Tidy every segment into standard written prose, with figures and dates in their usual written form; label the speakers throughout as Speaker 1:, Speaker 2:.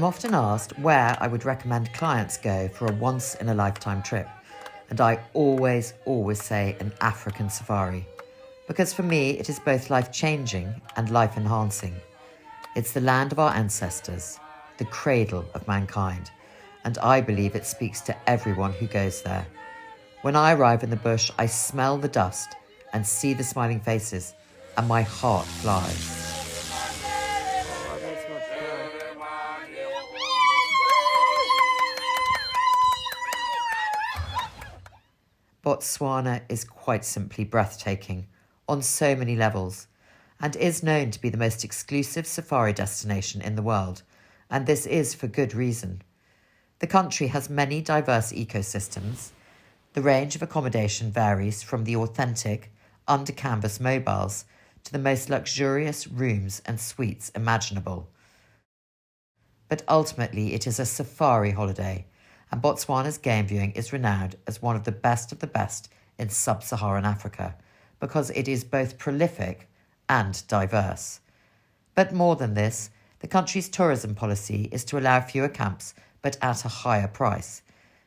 Speaker 1: I'm often asked where I would recommend clients go for a once-in-a-lifetime trip, and I always say an African safari, because for me it is both life-changing and life-enhancing. It's the land of our ancestors, the cradle of mankind, and I believe it speaks to everyone who goes there. When I arrive in the bush, I smell the dust and see the smiling faces, and my heart flies. Botswana is quite simply breathtaking on so many levels and is known to be the most exclusive safari destination in the world, and this is for good reason. The country has many diverse ecosystems. The range of accommodation varies from the authentic, under-canvas mobiles to the most luxurious rooms and suites imaginable. But ultimately, it is a safari holiday, and Botswana's game viewing is renowned as one of the best in sub-Saharan Africa because it is both prolific and diverse. But more than this, the country's tourism policy is to allow fewer camps but at a higher price.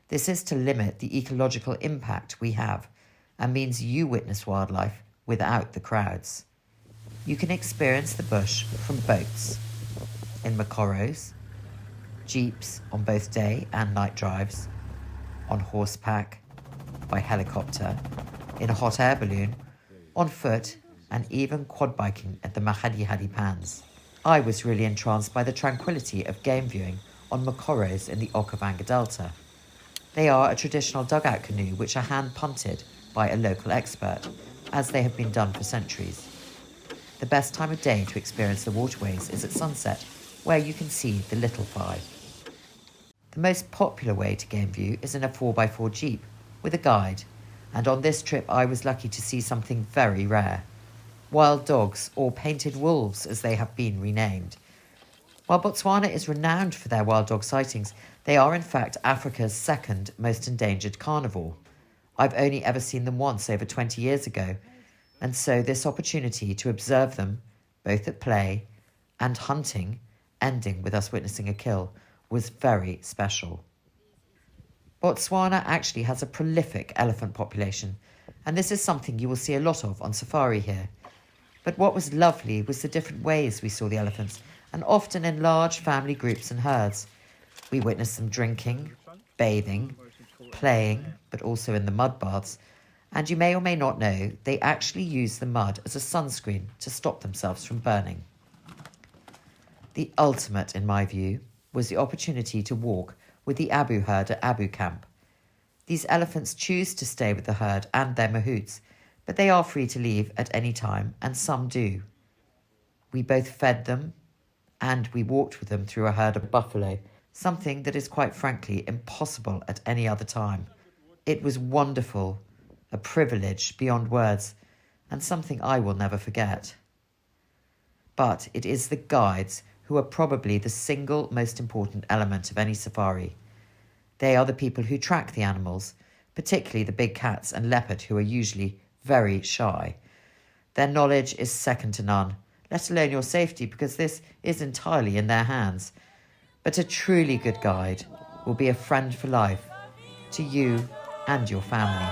Speaker 1: This is to limit the ecological impact we have and means you witness wildlife without the crowds. You can experience the bush from boats, in Makoros, jeeps on both day and night drives, on horseback, by helicopter, in a hot air balloon, on foot, and even quad biking at the Mahadi Pans. I was really entranced by the tranquility of game viewing on Makoros in the Okavango Delta. They are a traditional dugout canoe which are hand punted by a local expert, as they have been done for centuries. The best time of day to experience the waterways is at sunset, where you can see the Little Five. The most popular way to game view is in a 4x4 jeep with a guide, and on this trip I was lucky to see something very rare: wild dogs, or painted wolves as they have been renamed. While Botswana is renowned for their wild dog sightings, they are in fact Africa's second most endangered carnivore. I've only ever seen them once over 20 years ago, and so this opportunity to observe them, both at play and hunting, ending with us witnessing a kill, was very special. Botswana actually has a prolific elephant population, and this is something you will see a lot of on safari here. But what was lovely was the different ways we saw the elephants, and often in large family groups and herds. We witnessed them drinking, bathing, playing, but also in the mud baths, and you may or may not know they actually use the mud as a sunscreen to stop themselves from burning. The ultimate, in my view, was the opportunity to walk with the Abu herd at Abu Camp. These elephants choose to stay with the herd and their mahouts, but they are free to leave at any time, and some do. We both fed them, and we walked with them through a herd of buffalo, something that is quite frankly impossible at any other time. It was wonderful, a privilege beyond words, and something I will never forget. But it is the guides who are probably the single most important element of any safari. They are the people who track the animals, particularly the big cats and leopard, who are usually very shy. Their knowledge is second to none, let alone your safety, because this is entirely in their hands. But a truly good guide will be a friend for life to you and your family.